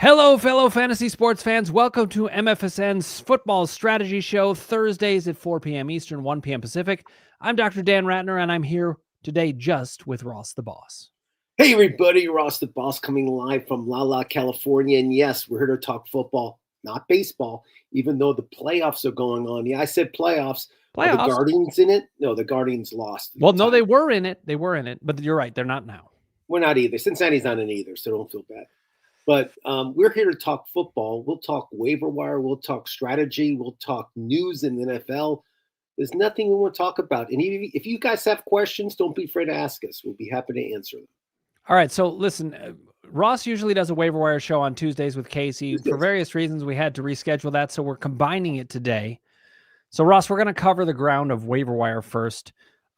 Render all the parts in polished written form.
Hello, fellow fantasy sports fans. Welcome to MFSN's Football Strategy Show, Thursdays at 4 p.m. Eastern, 1 p.m. Pacific. I'm Dr. Dan Ratner, and I'm here today just with Ross the Boss. Hey, everybody. Ross the Boss coming live from La La, California. And yes, we're here to talk football, not baseball, even though the playoffs are going on. Yeah, I said playoffs. Are the Guardians in it? No, the Guardians lost. Well, no, they were in it. They were in it. But you're right. They're not now. We're not either. Cincinnati's not in either, so don't feel bad. But we're here to talk football. We'll talk waiver wire. We'll talk strategy. We'll talk news in the NFL. There's nothing we want to talk about. And if you guys have questions, don't be afraid to ask us. We'll be happy to answer them. All right. So listen, Ross usually does a waiver wire show on Tuesdays with Casey. For various reasons, we had to reschedule that. So we're combining it today. So Ross, we're going to cover the ground of waiver wire first.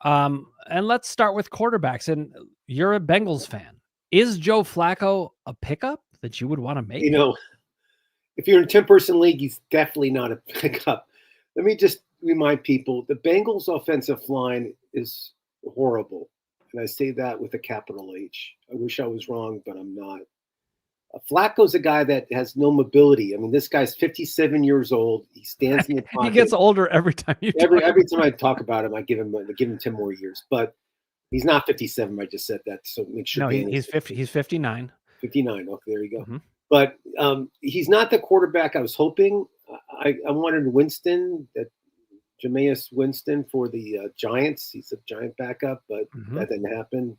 And let's start with quarterbacks. And you're a Bengals fan. Is Joe Flacco a pickup that you would want to make? You know, if you're in a 10-person league, he's definitely not a pickup. Let me just remind people, the Bengals offensive line is horrible. And I say that with a capital H. I wish I was wrong, but I'm not. Flacco's a guy that has no mobility. I mean, this guy's 57 years old. He stands in the pocket. He gets older every time you every time I talk about him, I give him 10 more years. But he's not 57. I just said that, so make sure. No, he's 50. He's 59. 59. Okay, there you go. Mm-hmm. But he's not the quarterback I was hoping. I wanted Winston, Jameis Winston for the Giants. He's a Giant backup, but that didn't happen.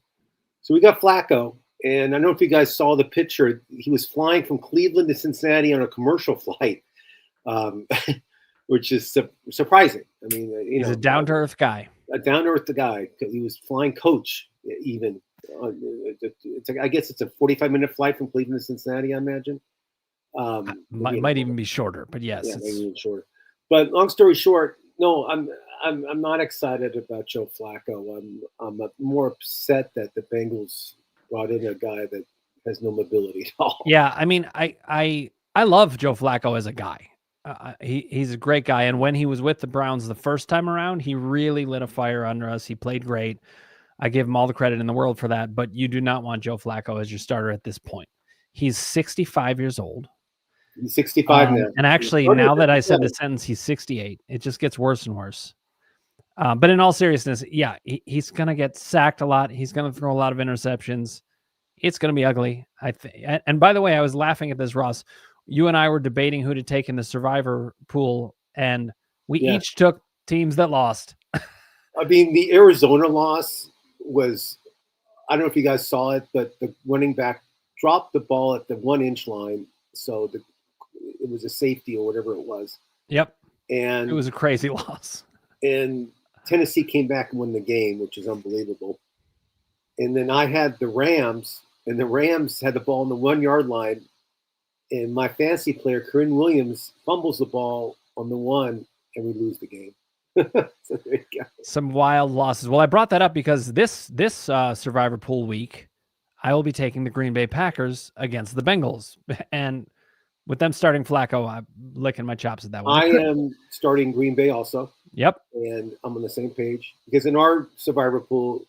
So we got Flacco. And I don't know if you guys saw the picture. He was flying from Cleveland to Cincinnati on a commercial flight, which is surprising. I mean, he's a down-to-earth guy. A down-to-earth guy, because he was flying coach even. I guess it's a 45-minute flight from Cleveland to Cincinnati, I imagine. Might even be shorter, but yes. Yeah, maybe even shorter. But long story short, no, I'm not excited about Joe Flacco. I'm more upset that the Bengals brought in a guy that has no mobility at all. Yeah, I mean, I love Joe Flacco as a guy. He's a great guy, and when he was with the Browns the first time around, he really lit a fire under us. He played great. I give him all the credit in the world for that, but you do not want Joe Flacco as your starter at this point. He's 65 years old. He's 65 now. And actually, now that I said the sentence, he's 68. It just gets worse and worse. But in all seriousness, yeah, he's going to get sacked a lot. He's going to throw a lot of interceptions. It's going to be ugly, I think. And by the way, I was laughing at this, Ross. You and I were debating who to take in the survivor pool, and we each took teams that lost. I mean, the Arizona loss was, I don't know if you guys saw it, but the running back dropped the ball at the 1-inch line. So it was a safety or whatever it was. Yep. And it was a crazy loss. And Tennessee came back and won the game, which is unbelievable. And then I had the Rams, and the Rams had the ball on the 1-yard line. And my fantasy player, Corinne Williams, fumbles the ball on the 1, and we lose the game. So there you go. Some wild losses. Well, I brought that up because this Survivor Pool week, I will be taking the Green Bay Packers against the Bengals. And with them starting Flacco, I'm licking my chops at that one. I am starting Green Bay also. Yep. And I'm on the same page. Because in our Survivor Pool,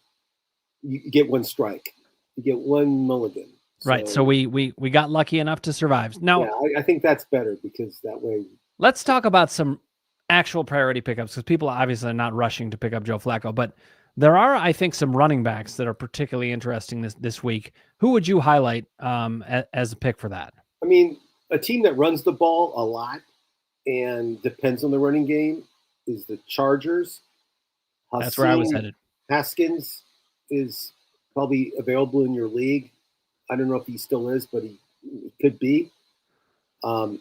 you get one strike. You get one mulligan. Right. So we got lucky enough to survive. Now, yeah, I think that's better because that way. Let's talk about some actual priority pickups, because people obviously are not rushing to pick up Joe Flacco, but there are, I think, some running backs that are particularly interesting this week. Who would you highlight as a pick for that? I mean, a team that runs the ball a lot and depends on the running game is the Chargers. That's where I was headed. Haskins is probably available in your league. I don't know if he still is, but he could be.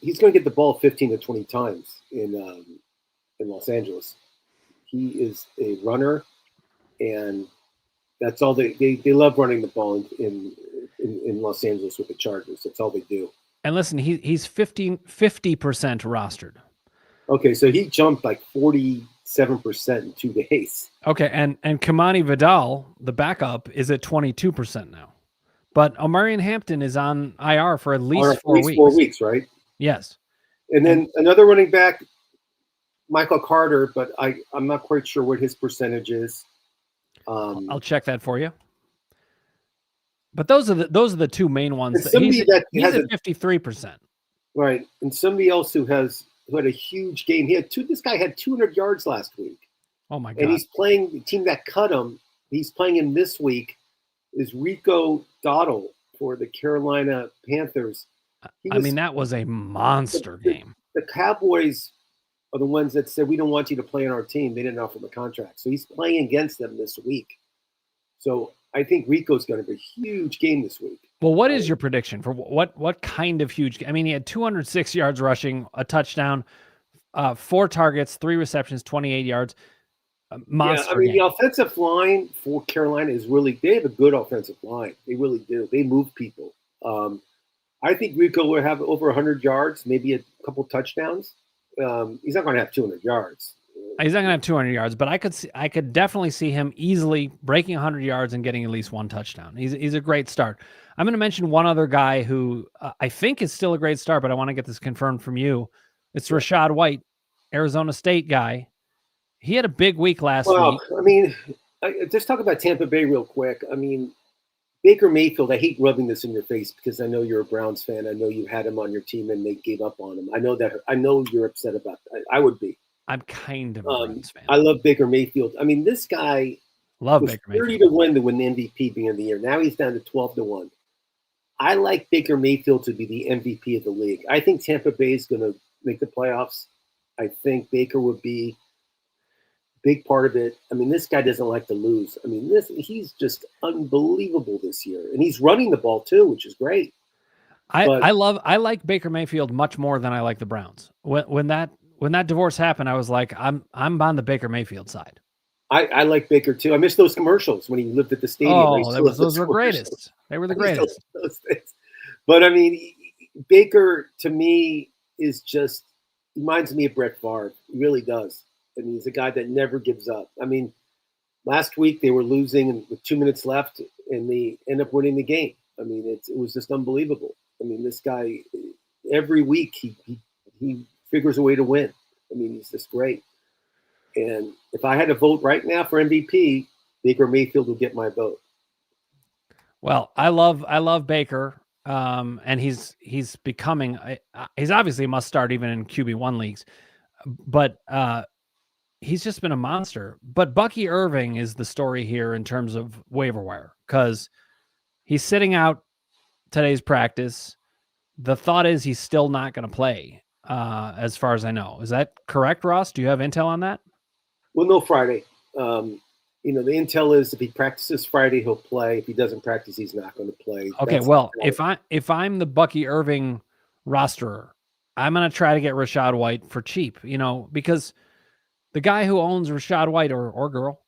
He's going to get the ball 15 to 20 times in Los Angeles. He is a runner, and that's all they love running the ball in Los Angeles with the Chargers. That's all they do. And listen, he's 50% rostered. Okay, so he jumped like 47% in 2 days. Okay, and Kamani Vidal, the backup, is at 22% now. But Omarion Hampton is on IR for at least 4 weeks. 4 weeks, right? Yes. And then another running back, Michael Carter, but I'm not quite sure what his percentage is. I'll check that for you. But those are the two main ones. He's at 53%. Right. And somebody else who had a huge game. This guy had 200 yards last week. Oh my God. And he's playing the team that cut him. He's playing him this week is Rico Dowdle for the Carolina Panthers. That was a monster game. The Cowboys are the ones that said, we don't want you to play on our team. They didn't offer him a contract. So he's playing against them this week. So I think Rico's going to have a huge game this week. Well, what is your prediction for what kind of huge? I mean, he had 206 yards rushing, a touchdown, 4 targets, 3 receptions, 28 yards. Monster game. The offensive line for Carolina they have a good offensive line. They really do. They move people. I think Rico will have over 100 yards, maybe a couple touchdowns. He's not going to have 200 yards. He's not going to have 200 yards, but I could definitely see him easily breaking 100 yards and getting at least 1 touchdown. He's a great start. I'm going to mention one other guy who I think is still a great start, but I want to get this confirmed from you. It's Rachaad White, Arizona State guy. He had a big week last week. I mean, just talk about Tampa Bay real quick. I mean, Baker Mayfield, I hate rubbing this in your face because I know you're a Browns fan. I know you had him on your team and they gave up on him. I know you're upset about that. I would be. I'm kind of a Browns fan. I love Baker Mayfield. I mean, this guy was Baker Mayfield. 30 to 1 to win the MVP beginning of the year. Now he's down to 12 to 1. I like Baker Mayfield to be the MVP of the league. I think Tampa Bay is going to make the playoffs. I think Baker would be a big part of it. I mean, this guy doesn't like to lose. I mean, he's just unbelievable this year. And he's running the ball too, which is great. I like Baker Mayfield much more than I like the Browns. When that divorce happened, I was like, I'm on the Baker Mayfield side. I like Baker too. I miss those commercials when he lived at the stadium. Oh, those were greatest. They were the greatest. But I mean, Baker to me is just reminds me of Brett Favre. He really does. I mean, he's a guy that never gives up. I mean, last week they were losing with 2 minutes left, and they end up winning the game. I mean, it was just unbelievable. I mean, this guy every week he figures a way to win. I mean, he's just great. And if I had to vote right now for MVP, Baker Mayfield would get my vote. Well, I love Baker, and he's becoming. He's obviously a must start even in QB1 leagues, but he's just been a monster. But Bucky Irving is the story here in terms of waiver wire because he's sitting out today's practice. The thought is he's still not going to play, as far as I know. Is that correct, Ross? Do you have intel on that? Well, no, Friday. The intel is if he practices Friday, he'll play. If he doesn't practice, he's not going to play. Okay, if I'm the Bucky Irving rosterer, I'm going to try to get Rachaad White for cheap, because the guy who owns Rachaad White or girl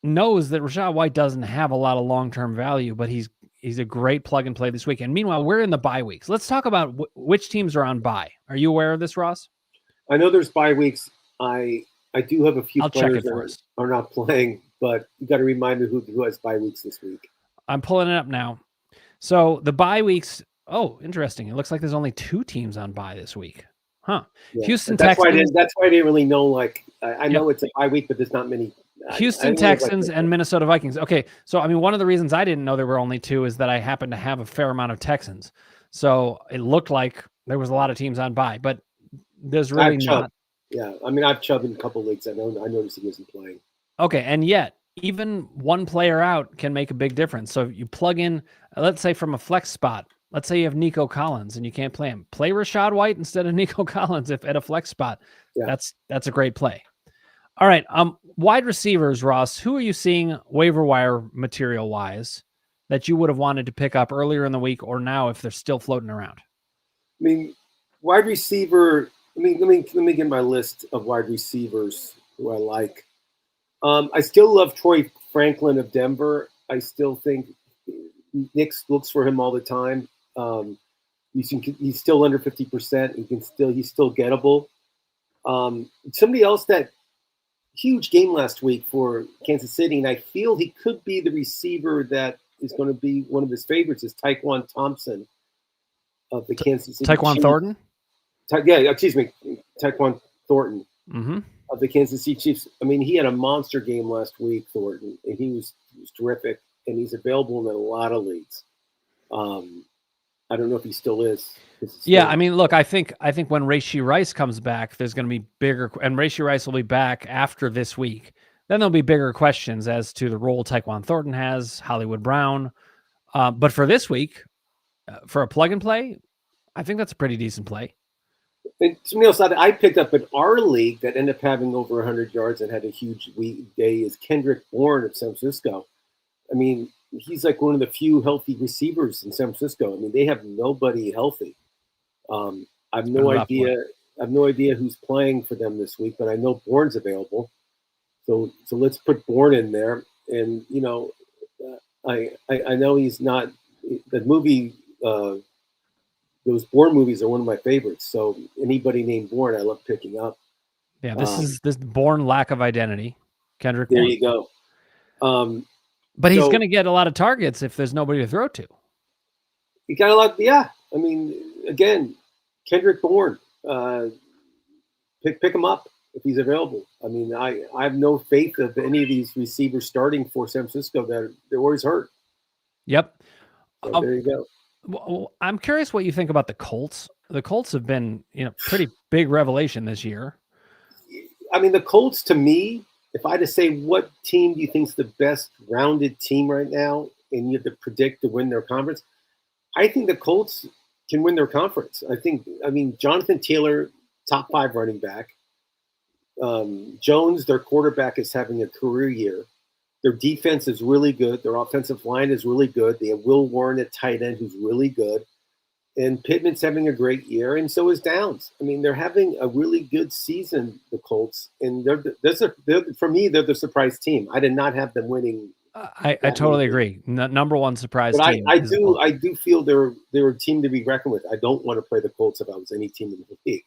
knows that Rachaad White doesn't have a lot of long-term value, but he's a great plug and play this week. And meanwhile, we're in the bye weeks. Let's talk about which teams are on bye. Are you aware of this, Ross? I know there's bye weeks. I do have a few players that are not playing, but you got to remind me who has bye weeks this week. I'm pulling it up now. So the bye weeks. Oh, interesting. It looks like there's only 2 teams on bye this week. Huh. Yeah. Houston Texans. That's why I didn't really know. I know it's a bye week, but there's not many. Houston Texans and Minnesota Vikings. Okay. So, I mean, one of the reasons I didn't know there were only 2 is that I happen to have a fair amount of Texans. So it looked like there was a lot of teams on bye, but there's really not. Yeah, I mean, I've Chubb in a couple leagues. I noticed he wasn't playing. Okay, and yet, even one player out can make a big difference. So if you plug in, let's say from a flex spot, let's say you have Nico Collins and you can't play him. Play Rachaad White instead of Nico Collins if at a flex spot. Yeah. That's a great play. All right, wide receivers, Ross, who are you seeing waiver wire material-wise that you would have wanted to pick up earlier in the week or now if they're still floating around? I mean, wide receiver... Let me get my list of wide receivers who I like. I still love Troy Franklin of Denver. I still think Nick looks for him all the time. He's still under 50%. He's still gettable. Somebody else that huge game last week for Kansas City, and I feel he could be the receiver that is going to be one of his favorites is Tyquan Thompson of the Kansas City Tyquan Chiefs. Thornton? Tyquan Thornton of the Kansas City Chiefs. I mean, he had a monster game last week, Thornton, and he was terrific. and he's available in a lot of leagues. I don't know if he still is. Yeah, I mean, look, I think when Rashee Rice comes back, there's going to be bigger, and Rashee Rice will be back after this week. Then there'll be bigger questions as to the role Tyquan Thornton has, Hollywood Brown. But for this week, for a plug and play, I think that's a pretty decent play. And something else that I picked up in our league that ended up having over 100 yards and had a huge day is Kendrick Bourne of San Francisco. I mean, he's like one of the few healthy receivers in San Francisco. I mean, they have nobody healthy. I have no idea. I have no idea who's playing for them this week, but I know Bourne's available. So let's put Bourne in there. And you know, I know he's not the movie. Those Bourne movies are one of my favorites. So anybody named Bourne, I love picking up. Yeah, this is this Bourne lack of identity. Kendrick. There Bourne. you go. But he's going to get a lot of targets if there's nobody to throw to. He got a lot. Yeah, I mean, again, Kendrick Bourne. Pick him up if he's available. I mean, I have no faith of any of these receivers starting for San Francisco. They're always hurt. Yep. So there you go. Well, I'm curious what you think about the Colts. The Colts have been, pretty big revelation this year. I mean, the Colts, to me, if I had to say what team do you think is the best rounded team right now, and you have to predict to win their conference, I think the Colts can win their conference. I mean, Jonathan Taylor, top 5 running back. Jones, their quarterback, is having a career year. Their defense is really good. Their offensive line is really good. They have Will Warren at tight end, who's really good. And Pittman's having a great year, and so is Downs. I mean, they're having a really good season, the Colts. And for me, they're the surprise team. I did not have them winning. I totally agree. Number one surprise but team. I do feel they're a team to be reckoned with. I don't want to play the Colts if I was any team in the league.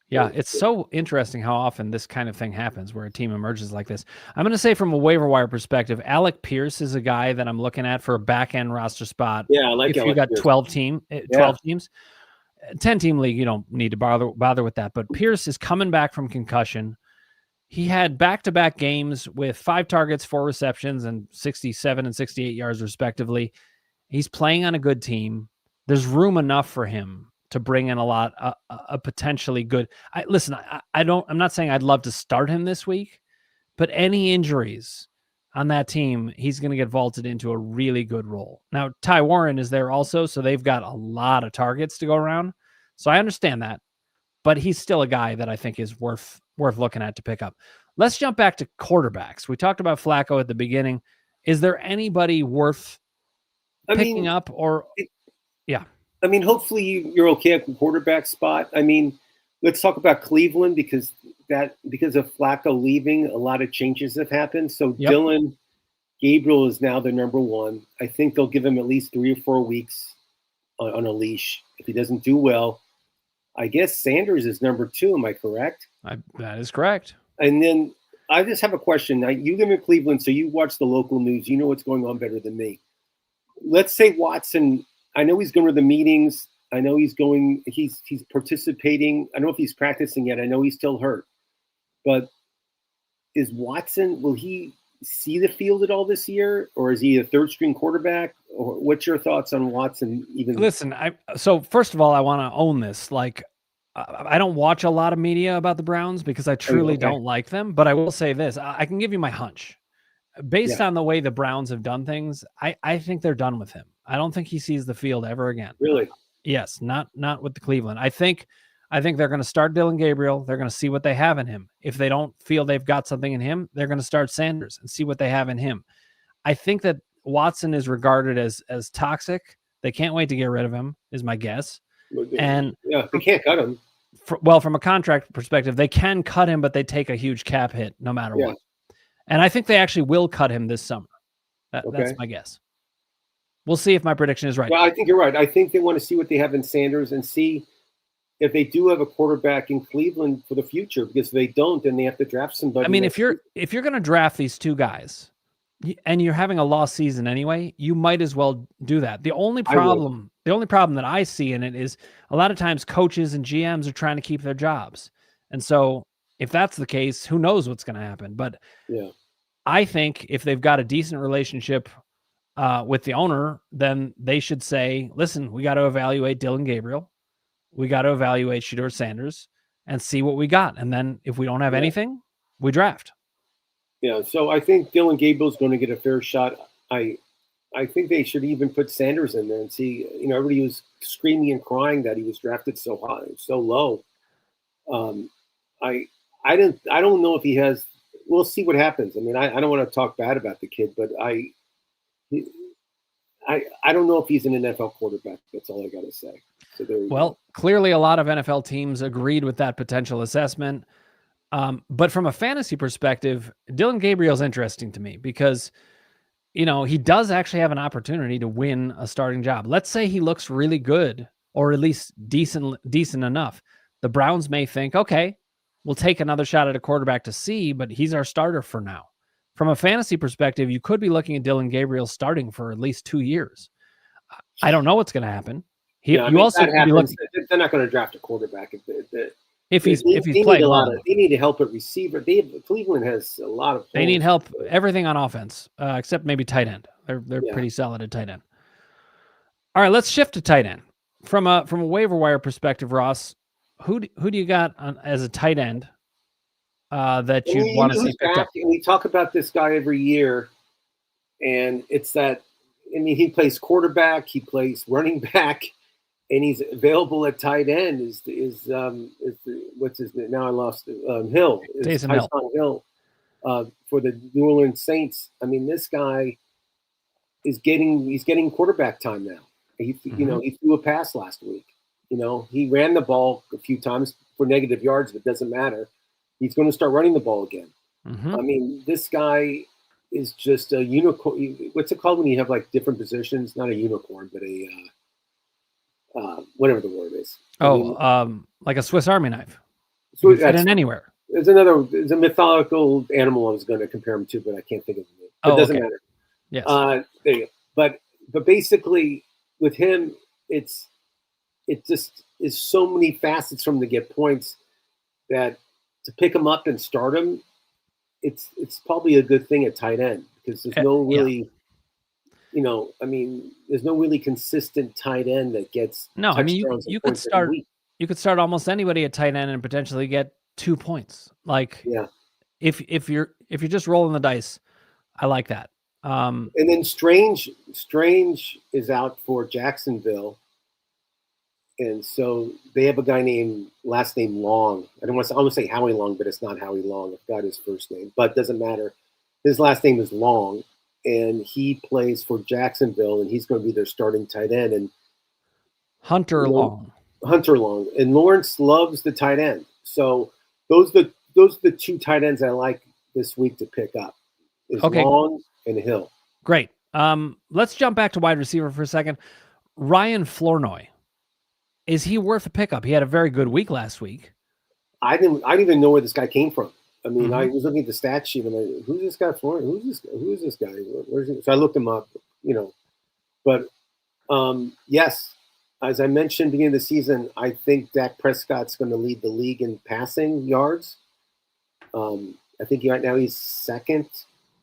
Yeah, it's so interesting how often this kind of thing happens where a team emerges like this. I'm going to say from a waiver wire perspective, Alec Pierce is a guy that I'm looking at for a back-end roster spot. Yeah, I like if Alec you got Pierce. 12 teams, 10-team league, you don't need to bother with that. But Pierce is coming back from concussion. He had back-to-back games with 5 targets, 4 receptions, and 67 and 68 yards respectively. He's playing on a good team. There's room enough for him to bring in a potentially good. I'm not saying I'd love to start him this week, but any injuries on that team, he's going to get vaulted into a really good role. Now, Ty Warren is there also, so they've got a lot of targets to go around. So I understand that, but he's still a guy that I think is worth looking at to pick up. Let's jump back to quarterbacks. We talked about Flacco at the beginning. Is there anybody worth picking up yeah? I mean, hopefully you're okay at the quarterback spot. I mean, let's talk about Cleveland because of Flacco leaving, a lot of changes have happened. So Dylan Gabriel is now the number 1. I think they'll give him at least 3 or 4 weeks on a leash. If he doesn't do well, I guess Sanders is number 2. Am I correct? That is correct. And then I just have a question. Now, you live in Cleveland, so you watch the local news. You know what's going on better than me. Let's say Watson. I know he's going to the meetings. I know he's participating. I don't know if he's practicing yet. I know he's still hurt. But is Watson, will he see the field at all this year? Or is he a third-string quarterback? Or what's your thoughts on Watson? Listen, so first of all, I want to own this. Like, I don't watch a lot of media about the Browns because I truly don't like them. But I will say this. I can give you my hunch. Based on the way the Browns have done things, I think they're done with him. I don't think he sees the field ever again. Really? Yes, not with the Cleveland. I think they're going to start Dylan Gabriel. They're going to see what they have in him. If they don't feel they've got something in him, they're going to start Sanders and see what they have in him. I think that Watson is regarded as toxic. They can't wait to get rid of him, is my guess. And they can't cut him. From a contract perspective, they can cut him, but they take a huge cap hit no matter what. And I think they actually will cut him this summer. That's my guess. We'll see if my prediction is right. Well, I think you're right. I think they want to see what they have in Sanders and see if they do have a quarterback in Cleveland for the future. Because if they don't, then they have to draft somebody. I mean, if you're going to draft these 2 guys and you're having a lost season anyway, you might as well do that. The only problem that I see in it is a lot of times coaches and GMs are trying to keep their jobs. And so if that's the case, who knows what's going to happen? But I think if they've got a decent relationship with the owner, then they should say, listen, we got to evaluate Dylan Gabriel. We got to evaluate Shedeur Sanders and see what we got. And then if we don't have anything, we draft. Yeah, so I think Dylan Gabriel's going to get a fair shot. I think they should even put Sanders in there and see. Everybody was screaming and crying that he was drafted so high, so low. I don't know if he has. We'll see what happens. I mean, I don't want to talk bad about the kid, but I don't know if he's an NFL quarterback. That's all I got to say. So well, clearly a lot of NFL teams agreed with that potential assessment. But from a fantasy perspective, Dylan Gabriel's interesting to me because, he does actually have an opportunity to win a starting job. Let's say he looks really good, or at least decent enough. The Browns may think, okay, we'll take another shot at a quarterback to see, but he's our starter for now. From a fantasy perspective, you could be looking at Dylan Gabriel starting for at least 2 years. I don't know what's going to happen. They're not going to draft a quarterback if he's playing well. They need to help at receiver. Cleveland has a lot of holes. They need help everything on offense, except maybe tight end. They're pretty solid at tight end. All right, let's shift to tight end. From a waiver wire perspective, Ross, who do you got as a tight end that you want to see picked up? We talk about this guy every year, and it's that. I mean, he plays quarterback, he plays running back, and he's available at tight end. What's his name? Now I lost Hill. Taysom Hill for the New Orleans Saints. I mean, this guy he's getting quarterback time now. He threw a pass last week. He ran the ball a few times for negative yards, but it doesn't matter. He's going to start running the ball again. I mean, this guy is just a unicorn. What's it called when you have like different positions? Not a unicorn, but a whatever the word is. Like a Swiss Army knife. So fit in anywhere. There's a mythological animal I was going to compare him to, but I can't think of the name. It doesn't matter. Yes. There you go. But basically with him, it just is so many facets from to get points that to pick him up and start him, it's probably a good thing at tight end because there's no really, there's no really consistent tight end that gets. No, I mean you could start almost anybody at tight end and potentially get 2 points. If you're just rolling the dice, I like that. And then Strange is out for Jacksonville. And so they have a guy named last name Long. I want to say Howie Long, but it's not Howie Long. I forgot his first name, but it doesn't matter. His last name is Long, and he plays for Jacksonville, and he's going to be their starting tight end. And Hunter Long. And Lawrence loves the tight end. So those are the 2 tight ends I like this week to pick up. Long and Hill. Great. Let's jump back to wide receiver for a second. Ryan Flournoy. Is he worth a pickup? He had a very good week last week. I didn't even know where this guy came from. I mean, I was looking at the stat sheet. I'm like, who's this guy Flournoy? Who is this guy? Where's he? So I looked him up, But yes, as I mentioned at the beginning of the season, I think Dak Prescott's going to lead the league in passing yards. I think right now he's second,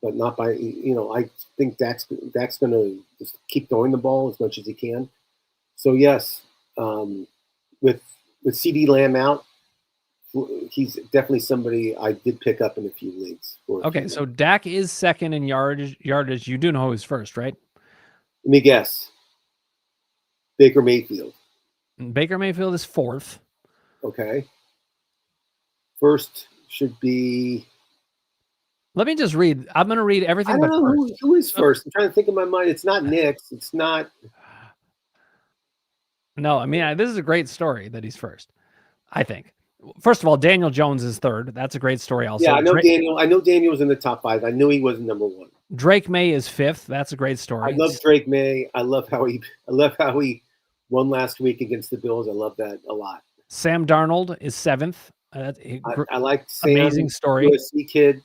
but not by, I think Dak's going to just keep throwing the ball as much as he can. So yes, with CD Lamb out, he's definitely somebody I did pick up in a few leagues. Okay, so Dak is second in yardage. You do know who's first, right? Let me guess. Baker Mayfield. Baker Mayfield is fourth. Okay. First should be. Let me just read. I'm going to read everything. I don't know who is first. I'm trying to think in my mind. It's not Knicks. It's not. No, I mean, this is a great story that he's first, I think. First of all, Daniel Jones is third. That's a great story also. Yeah, I know Daniel was in the top 5. I knew he was number 1. Drake May is fifth. That's a great story. I love Drake May. I love how he won last week against the Bills. I love that a lot. Sam Darnold is seventh. I like Sam. Amazing story. USC kid.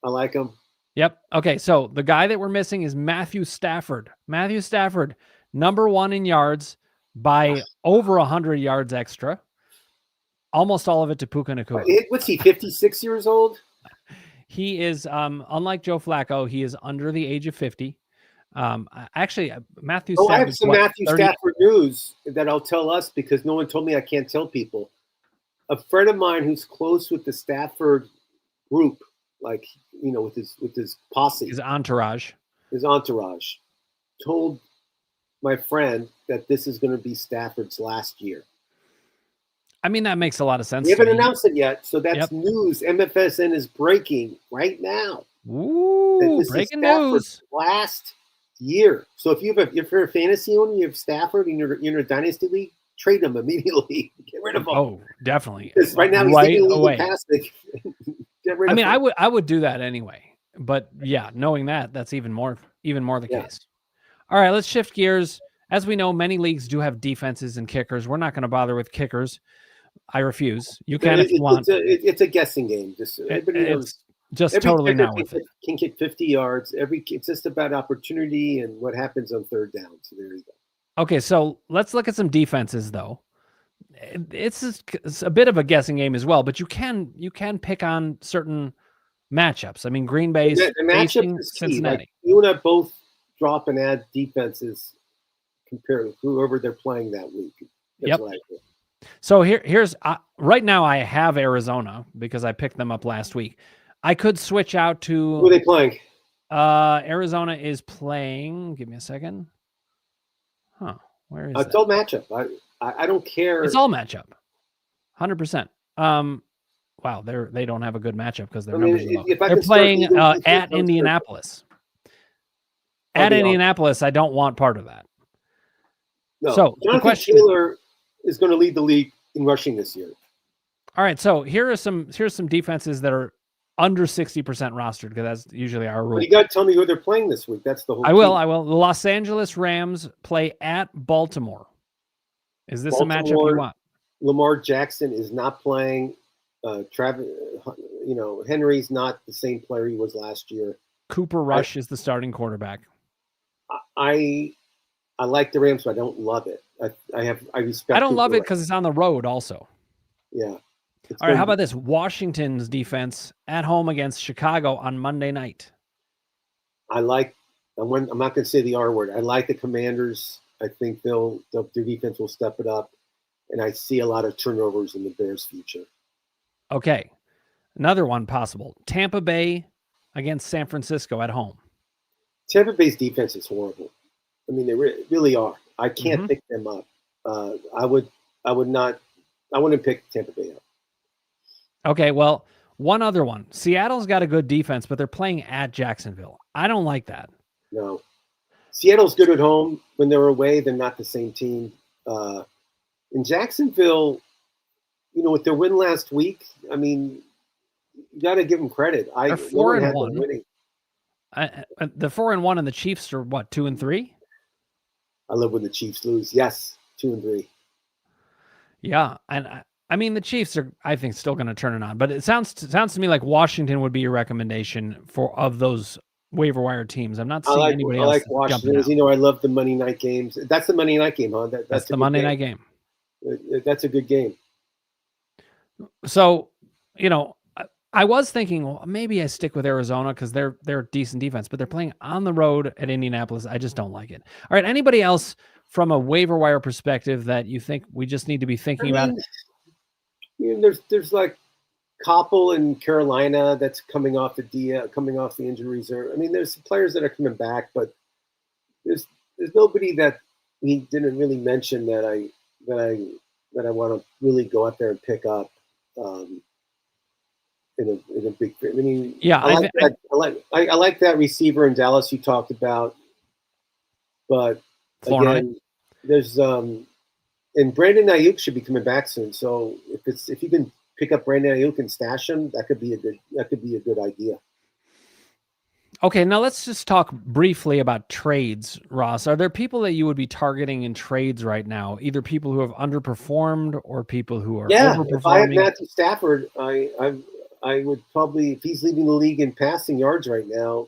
I like him. Yep. Okay, so the guy that we're missing is Matthew Stafford. Matthew Stafford, number 1 in yards by over 100 yards extra. Almost all of it to Puka Nacua. What's he, 56 years old? He is, unlike Joe Flacco, he is under the age of 50. Actually, Matthew. I have some Matthew Stafford news that I'll tell us because no one told me I can't tell people. A friend of mine who's close with the Stafford group, like with his posse, his entourage, told my friend that this is going to be Stafford's last year. I mean, that makes a lot of sense. We haven't announced it yet, so that's news. MFSN is breaking right now. Ooh, breaking news! Last year. So if you're a fantasy owner, you have Stafford and you're in a dynasty league, trade him immediately. Get rid of him. Oh, definitely. Right now, he's taking legal passing. Get rid of him. I would do that anyway. But yeah, knowing that's even more the case. All right, let's shift gears. As we know, many leagues do have defenses and kickers. We're not going to bother with kickers. I refuse. You can if you want. It's a guessing game. It's just totally not with it. Can kick 50 yards. It's just about opportunity and what happens on third down. So there you go. Okay, so let's look at some defenses though. It's a bit of a guessing game as well, but you can pick on certain matchups. I mean, Green Bay's facing Cincinnati. Like, you and I both drop and add defenses compared to whoever they're playing that week. That's what I do. So here's right now I have Arizona because I picked them up last week. I could switch out to who are they playing? Arizona is playing. Give me a second. Huh? Where is that? It's all matchup. I don't care. It's all matchup. 100%. Wow, they don't have a good matchup because their numbers are low. They're playing at Indianapolis. At Indianapolis, I don't want part of that. No. So Jonathan Taylor is going to lead the league in rushing this year. All right, so here's some defenses that are under 60% rostered because that's usually our rule. But you got to tell me who they're playing this week. That's the whole. I will. The Los Angeles Rams play at Baltimore. Is this a matchup you want? Lamar Jackson is not playing. Travis, Henry's not the same player he was last year. Cooper Rush is the starting quarterback. I like the Rams, but I don't love it. I respect. I don't love it because it's on the road also. Yeah. All right, how about this? Washington's defense at home against Chicago on Monday night. I'm not going to say the R word. I like the Commanders. I think their defense will step it up, and I see a lot of turnovers in the Bears' future. Okay, another one possible. Tampa Bay against San Francisco at home. Tampa Bay's defense is horrible. I mean, they really are. I can't pick them up. I wouldn't pick Tampa Bay up. Okay, well, one other one. Seattle's got a good defense, but they're playing at Jacksonville. I don't like that. No. Seattle's good at home. When they're away, they're not the same team. In Jacksonville, with their win last week, I mean, you got to give them credit. They're 4-1. Winning. The 4-1 and the Chiefs are what, 2-3? I love when the Chiefs lose. Yes, 2-3. Yeah, and I mean the Chiefs are, I think, still going to turn it on. But it sounds to me like Washington would be your recommendation of those waiver wire teams. I'm not seeing anybody else. I like Washington. As you know, I love the Monday night games. That's the Monday night game, huh? That's the Monday night game. That's a good game. So, I was thinking, well, maybe I stick with Arizona because they're a decent defense, but they're playing on the road at Indianapolis. I just don't like it. All right, anybody else from a waiver wire perspective that you think we just need to be thinking about? There's like Koppel in Carolina that's coming off the injury reserve. I mean, there's players that are coming back, but there's nobody that we didn't really mention that I want to really go out there and pick up. In a big, I mean, yeah, I like that receiver in Dallas you talked about, but again, there's and Brandon Ayuk should be coming back soon. So if you can pick up Brandon Ayuk and stash him, that could be a good idea. Okay, now let's just talk briefly about trades, Ross. Are there people that you would be targeting in trades right now? Either people who have underperformed or people who are overperforming? If I have Matthew Stafford, I would probably, if he's leading the league in passing yards right now,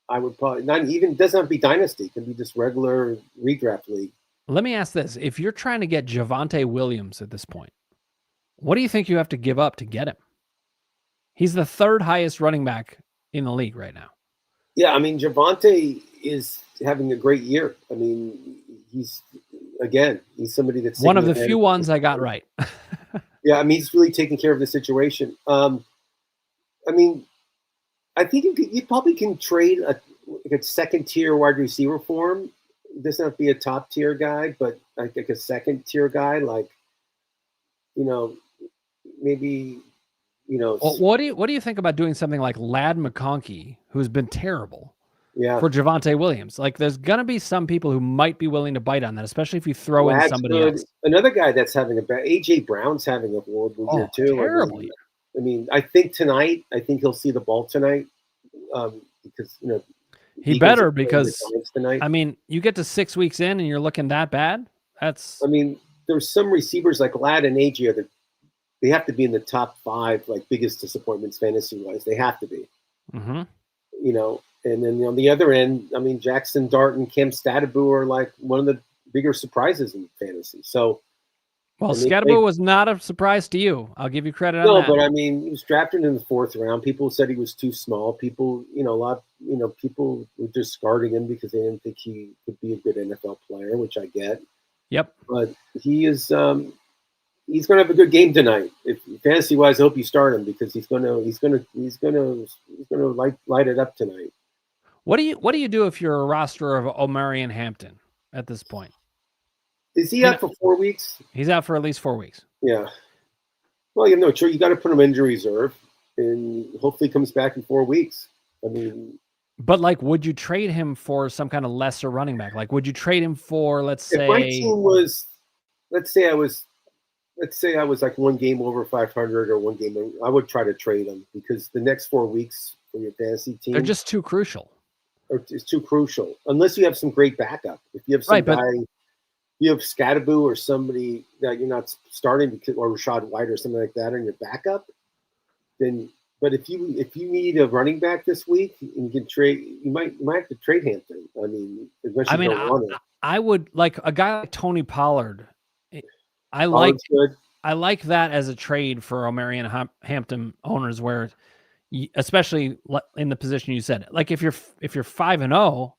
I would probably not even, it doesn't have to be dynasty. It can be just regular redraft league. Let me ask this. If you're trying to get Javonte Williams at this point, what do you think you have to give up to get him? He's the third highest running back in the league right now. Yeah, I mean, Javonte is having a great year. I mean, he's somebody that's One of taking the advantage few of ones the I got situation. right. Yeah, I mean, he's really taking care of the situation. I mean, I think you probably can trade like a second tier wide receiver for him. He doesn't have to be a top tier guy, but like a second tier guy, like you know, maybe Well, what do you think about doing something like Lad McConkey, who's been terrible, yeah, for Javonte Williams? Like, there's gonna be some people who might be willing to bite on that, especially if you throw in Lad's somebody good. else. Another guy that's having a bad AJ Brown's having a horrible year Oh, too. terribly. I mean, I think tonight. I think he'll see the ball tonight because the He Eagles are better, playing the because Giants tonight. I mean, you get to 6 weeks in and you're looking that bad. That's I mean, there's some receivers like Lad and AJ they have to be in the top 5 like biggest disappointments fantasy wise. They have to be. mhm. And then on the other end, I mean, Jackson Dart and Kim Stadabu are like one of the bigger surprises in fantasy. So, Well, and Scadaboo was not a surprise to you. I'll give you credit on no, that. but I mean, he was drafted in the 4th round. People said he was too small. People, people were discarding him because they didn't think he could be a good NFL player, which I get. Yep. But he is, he's going to have a good game tonight. If fantasy wise, I hope you start him because he's going to light it up tonight. What do you do if you're a roster of Omarion Hampton at this point? Is he out for 4 weeks? He's out for at least 4 weeks. Yeah. Well, you have no choice. You got to put him injury reserve, and hopefully he comes back in 4 weeks. I mean, but like, would you trade him for some kind of lesser running back? Like, would you trade him for, let's if my say, team was, let's say I was like 1 game over 500 or 1 game, I would try to trade him because the next 4 weeks for your fantasy team, they're just too crucial. It's too crucial. Unless you have some great backup. If you have some guy. You have Scadaboo or somebody that you're not starting or Rashad White or something like that on your backup, then. But if you need a running back this week, you can trade. You might have to trade Hampton. I mean, I would like a guy like Tony Pollard. I like that as a trade for Omarion Hampton owners, where, especially in the position you said, like if you're 5-0.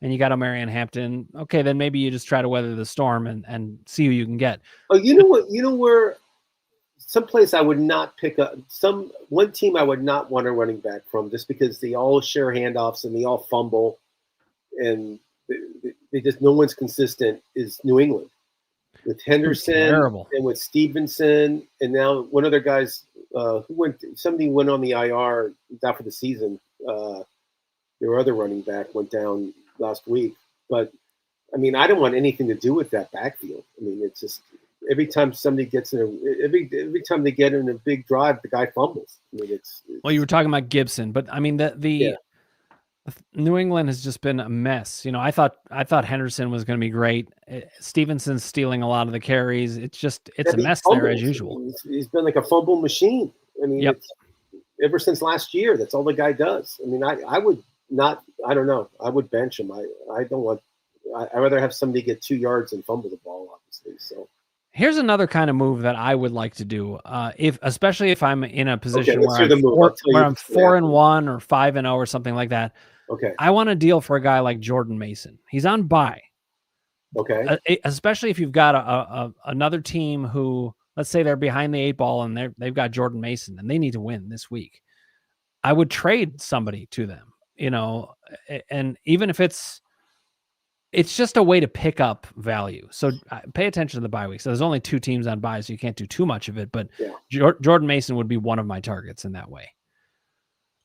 And you got Omarion Hampton, okay, then maybe you just try to weather the storm and see who you can get. Oh, you know what? You know where? Someplace I would not pick up. One team I would not want a running back from just because they all share handoffs and they all fumble, and they just no one's consistent. Is New England with Henderson and with Stevenson, and now one other guys somebody went on the IR after the season. Their other running back went down last week, but I mean, I don't want anything to do with that backfield. I mean, it's just every time somebody gets every time they get in a big drive, the guy fumbles. I mean, it's well, you were talking about Gibson, but I mean the New England has just been a mess. I thought Henderson was going to be great. Stevenson's stealing a lot of the carries. It's a mess there as usual. I mean, he's been like a fumble machine. I mean, ever since last year, that's all the guy does. I mean, I would not. I don't know. I would bench him. I don't want. I'd rather have somebody get 2 yards and fumble the ball, obviously. So here's another kind of move that I would like to do, especially if I'm in a position where I'm 4-1 or 5-0 or something like that. Okay. I want to deal for a guy like Jordan Mason. He's on bye. Okay. Especially if you've got another team who, let's say they're behind the 8 ball and they've got Jordan Mason and they need to win this week. I would trade somebody to them, and even if it's just a way to pick up value. So pay attention to the bye week. So there's only 2 teams on bye, so you can't do too much of it. But Jordan Mason would be one of my targets in that way.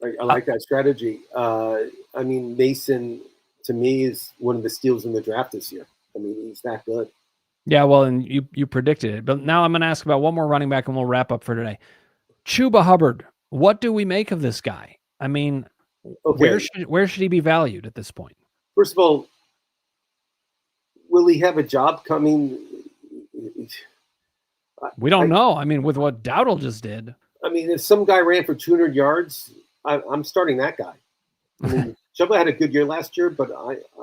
I like that strategy. I mean, Mason, to me, is one of the steals in the draft this year. I mean, he's that good. Yeah, well, and you predicted it. But now I'm going to ask about one more running back, and we'll wrap up for today. Chuba Hubbard. What do we make of this guy? I mean, where should he be valued at this point? First of all, will he have a job coming? We don't know. I mean, with what Dowdle just did. I mean, if some guy ran for 200 yards, I'm starting that guy. I mean, Chuba had a good year last year, but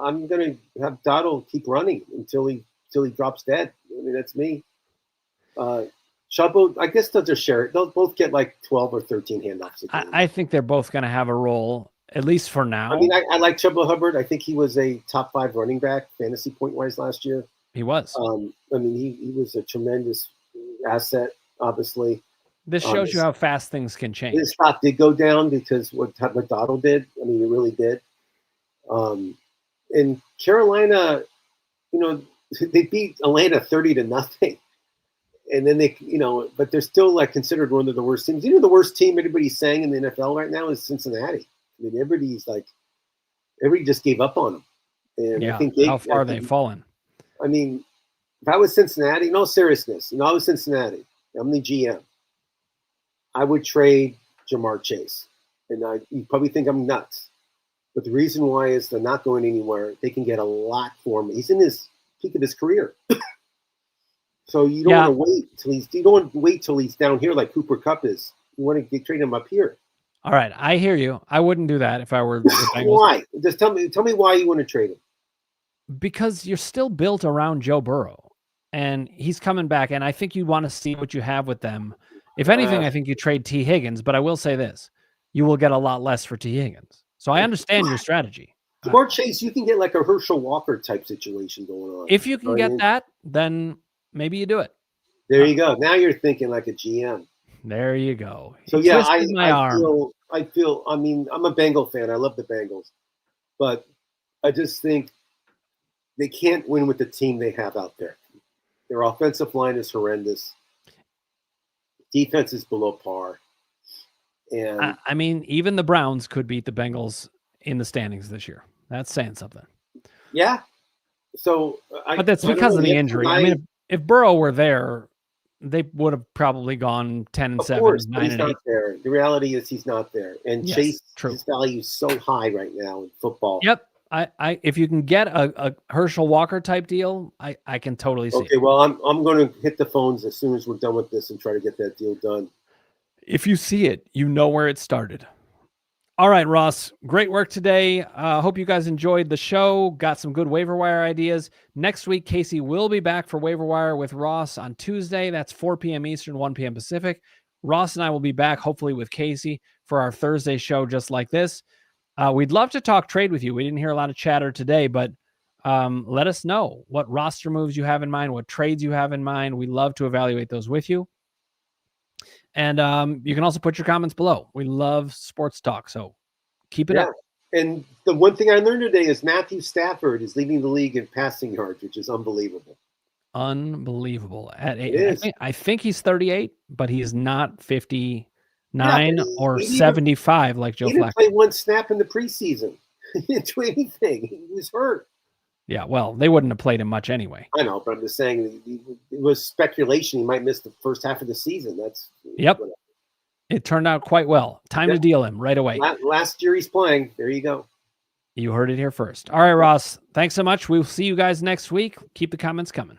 I'm going to have Dowdle keep running until he drops dead. I mean, that's me. Chuba, I guess they'll just share it. They'll both get like 12 or 13 handoffs a game. I think they're both going to have a role. at least for now. I mean, I like Chuba Hubbard. I think he was a top 5 running back fantasy point wise last year. He was. I mean, he was a tremendous asset, obviously. This shows you how fast things can change. His stock did go down because what Donald did. I mean, it really did. And Carolina, you know, they beat Atlanta 30-0. And then they, you know, but they're still like considered one of the worst teams. You know, the worst team anybody's saying in the NFL right now is Cincinnati. I mean, everybody just gave up on them. And yeah, I think how far are they fallen? I mean, if I was Cincinnati, no seriousness, I was Cincinnati, I'm the GM, I would trade Jamar Chase. And you probably think I'm nuts. But the reason why is they're not going anywhere. They can get a lot for him. He's in his peak of his career. So you don't want to wait till he's down here like Cooper Kupp is. You want to trade him up here. All right, I hear you. I wouldn't do that if I were the Bengals. Why? Just tell me why you want to trade him. Because you're still built around Joe Burrow, and he's coming back, and I think you want to see what you have with them. If anything, I think you trade T. Higgins, but I will say this. You will get a lot less for T. Higgins. So I understand your strategy. Jamar Chase, you can get like a Herschel Walker type situation going on. If you can get that, then maybe you do it. There you go. Now you're thinking like a GM. There you go. So yeah, I feel. I mean, I'm a Bengal fan. I love the Bengals, but I just think they can't win with the team they have out there. Their offensive line is horrendous. Defense is below par. And I mean, even the Browns could beat the Bengals in the standings this year. That's saying something. Yeah. So, but that's because of the injury. I mean, if Burrow were there, they would have probably gone 10-7, 9-8. There. The reality is he's not there, and yes, Chase, his value is so high right now in football. Yep. I if you can get a Herschel Walker type deal, I can totally see. Okay, well, I'm going to hit the phones as soon as we're done with this and try to get that deal done. If you see it, you know where it started. All right, Ross, great work today. Hope you guys enjoyed the show. Got some good waiver wire ideas. Next week, Casey will be back for waiver wire with Ross on Tuesday. That's 4 p.m. Eastern, 1 p.m. Pacific. Ross and I will be back, hopefully with Casey, for our Thursday show just like this. We'd love to talk trade with you. We didn't hear a lot of chatter today, but let us know what roster moves you have in mind, what trades you have in mind. We love to evaluate those with you. And you can also put your comments below. We love sports talk, so keep it up. And the one thing I learned today is Matthew Stafford is leading the league in passing yards, which is unbelievable. Unbelievable. I think he's 38, but he's not 59 or 75 like Joe Flacco. He didn't play one snap in the preseason. He didn't do anything. He was hurt. Yeah, well, they wouldn't have played him much anyway. I know, but I'm just saying it was speculation he might miss the first half of the season. Yep. Whatever. It turned out quite well. Time to deal him right away. Last year he's playing. There you go. You heard it here first. All right, Ross. Thanks so much. We'll see you guys next week. Keep the comments coming.